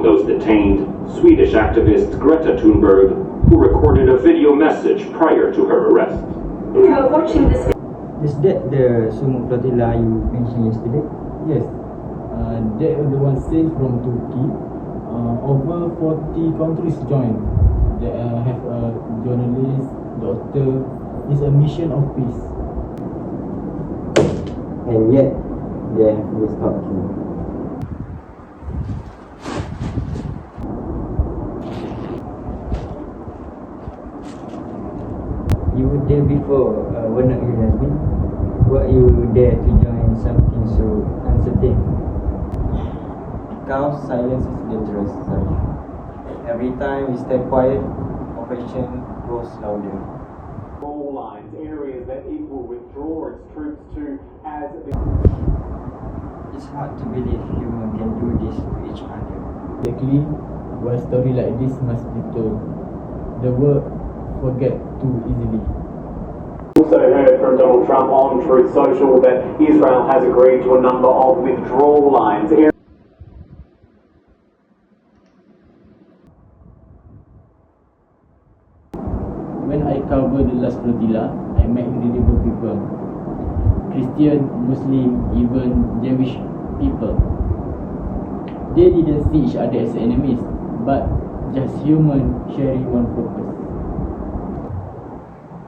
Among those detained, Swedish activist Greta Thunberg, who recorded a video message prior to her arrest. You are watching this. Is that the Sumut flotilla you mentioned yesterday? Yes, that is the one sailed from Turkey. Over 40 countries joined. They have a journalist, doctor. It's a mission of peace. And yet, they have no stop you. You were there before, were not you, Nazmin? Why you dare to join something so uncertain? Because silence is dangerous, Sarif. Every time we stay quiet, oppression grows louder. All lines, areas that it will withdraw its troops to as the... It's hard to believe humans can do this to each other. Exactly, one story like this must be told. The world forget too easily. Also heard from Donald Trump on Truth Social that Israel has agreed to a number of withdrawal lines. When I covered the last flotilla, I met incredible people. Christian, Muslim, even Jewish people. They didn't see each other as enemies, but just human sharing one purpose.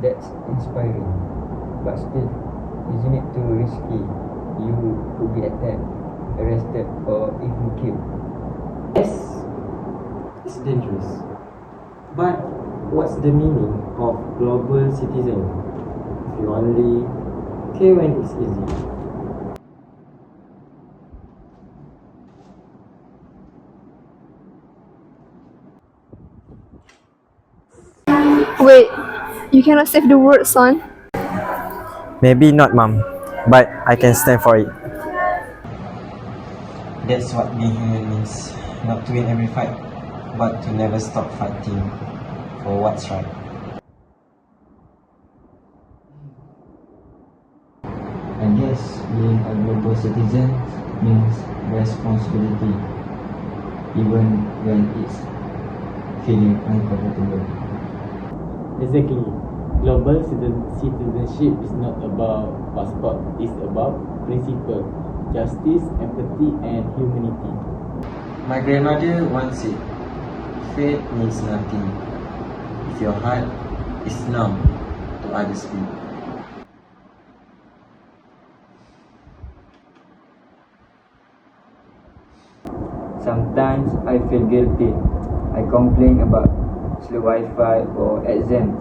That's inspiring. But still, isn't it too risky? You could be attacked, arrested, or even killed. Yes, it's dangerous. But what's the meaning of global citizen if you only care when it's easy? Wait, you cannot save the world, son. Maybe not, Mom, but I can stand for it. That's what being human means. Not to win every fight, but to never stop fighting for what's right. I guess being a global citizen means responsibility, even when it's feeling uncomfortable. Exactly. Global citizenship is not about passport. It's about principle, justice, empathy, and humanity. My grandmother once said, faith means nothing if your heart is numb to others' pain. Sometimes I feel guilty. I complain about slow Wi-Fi or exams,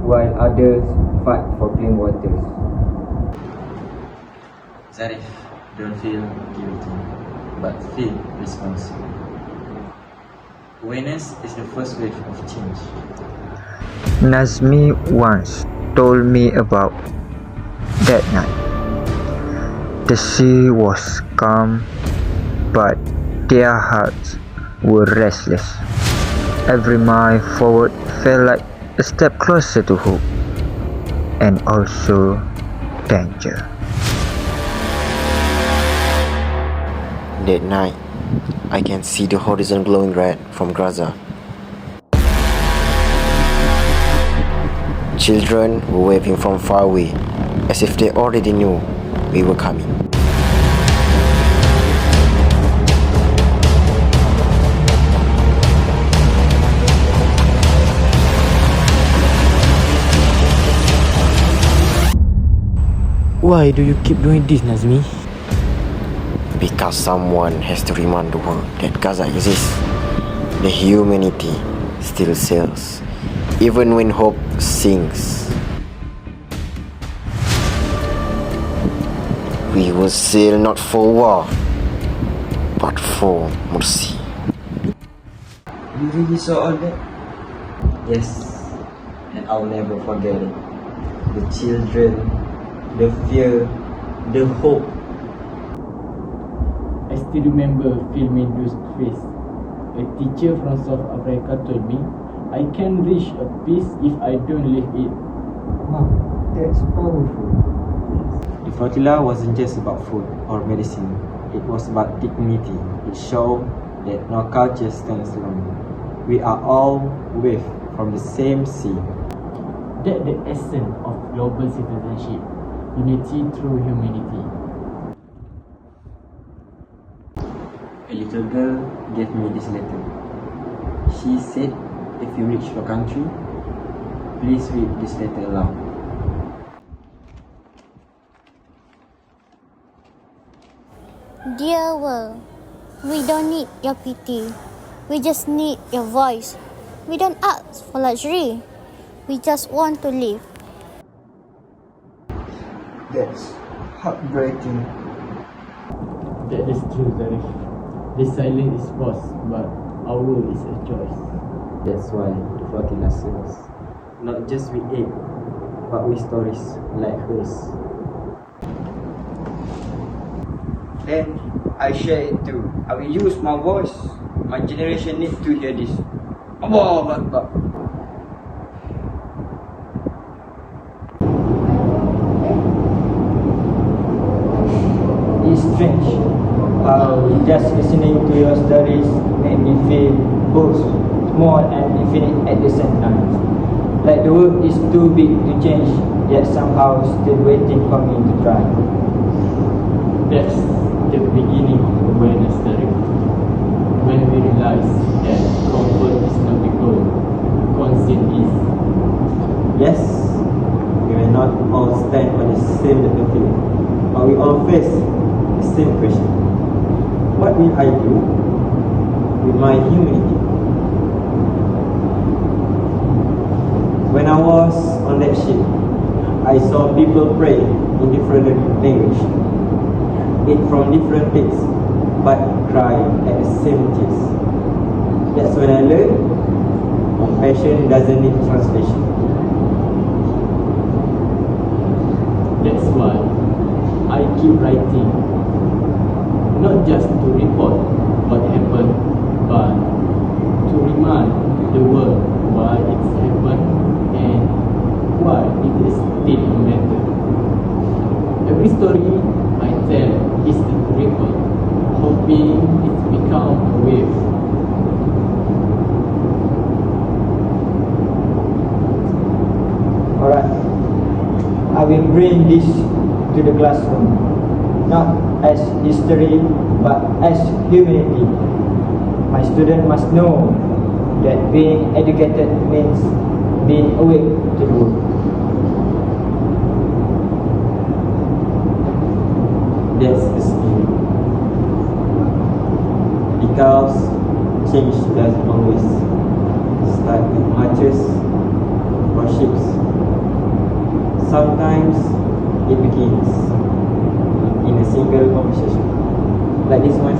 while others fight for clean waters. Zarif, don't feel guilty, but feel responsible. Awareness is the first wave of change. Nazmi once told me about that night. The sea was calm, but their hearts were restless. Every mile forward felt like a step closer to hope and also danger. That night, I can see the horizon glowing red from Gaza. Children were waving from far away, as if they already knew we were coming. Why do you keep doing this, Nazmi? Because someone has to remind the world that Gaza exists. The humanity still sails, even when hope sinks. We will sail not for war, but for mercy. You really saw all that? Yes, and I'll never forget it. The children, the fear, the hope. I still remember filming those face. A teacher from South Africa told me, I can reach a peace if I don't live it. Wow, that's powerful. The flotilla wasn't just about food or medicine. It was about dignity. It showed that no culture stands alone. We are all wave from the same sea. That's the essence of global citizenship, unity through humanity. A little girl gave me this letter. She said, if you reach your country, please read this letter aloud. Dear world, we don't need your pity. We just need your voice. We don't ask for luxury. We just want to live. That's heartbreaking. That is true, Zarif. The silence is forced, but our will is a choice. That's why the 14 lessons, not just with aid, but with stories like hers. Then I share it too. I will use my voice. My generation needs to hear this. Allahu Akbar. It's strange how just listening to your stories make me feel both small and infinite at the same time. Like the world is too big to change, yet somehow still waiting for me to try. That's the beginning of awareness, Zarif. When we realize that comfort is not the goal, consent is. Yes, we may not all stand on the same battlefield, but we all face the same question. What will I do with my humanity? When I was on that ship, I saw people pray in different language, eat from different plates, but cry at the same tears. That's when I learned compassion doesn't need translation. That's why I keep writing, not just to report what happened, but to remind the world why it's happened and why it is still a matter. Every story I tell is a ripple, hoping it become a wave. Alright, I will bring this to the classroom, not as history, but as humanity. My students must know that being educated means being awake to the world. That's the spirit. Because change doesn't always start with marches or ships. Sometimes it begins in a single conversation, like this one.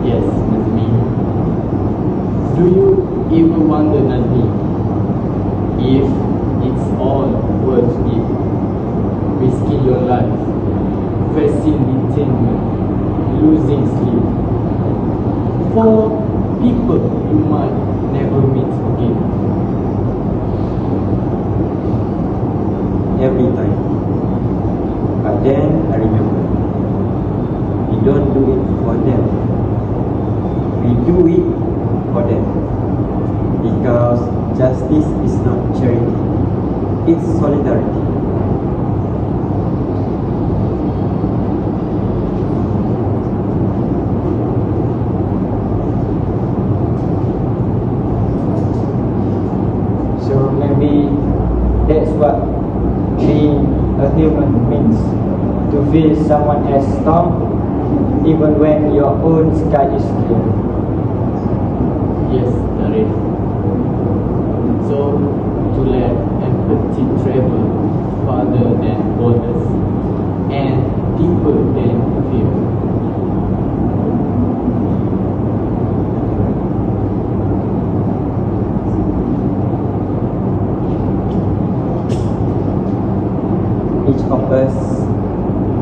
Yes, Nazmi. Do you ever wonder, Nazmi, if it's all worth it? Risking your life, facing detainment, losing sleep, for people you might never meet again. Every time. But then I remember, we don't do it for them. We do it for them. Because justice is not charity, it's solidarity. So maybe that's what being a human means. To feel someone else's storm, even when your own sky is clear. Yes, Zarif. So, to let empathy travel farther than borders and deeper than fear. Each of us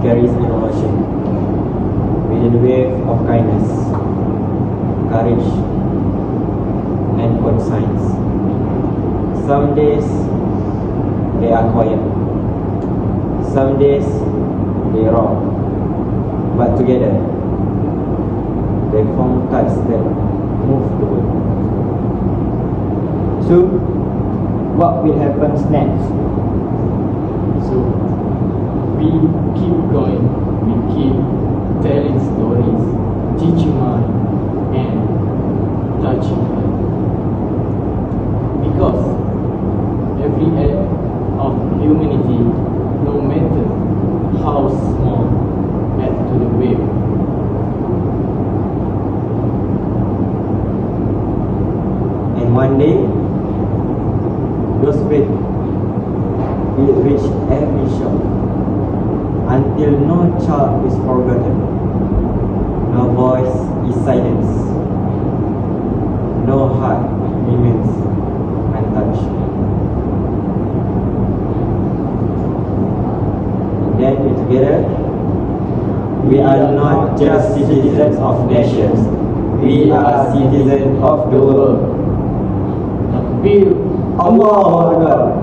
carries an emotion with a wave of kindness, courage, and conscience. Some days they are quiet, Some days they wrong, but together they form ties that move the world. So, what will happen next? So we keep going, we keep telling stories, teaching mind and touching heart. Because every act of humanity, no matter how small, adds to the wave. And one day, those faith will reach every shore, until no child is forgotten, no voice is silenced, no heart remains untouched. And then together, we are not just citizens of nations, we are citizens of the world. Takbir. Allahu Akbar.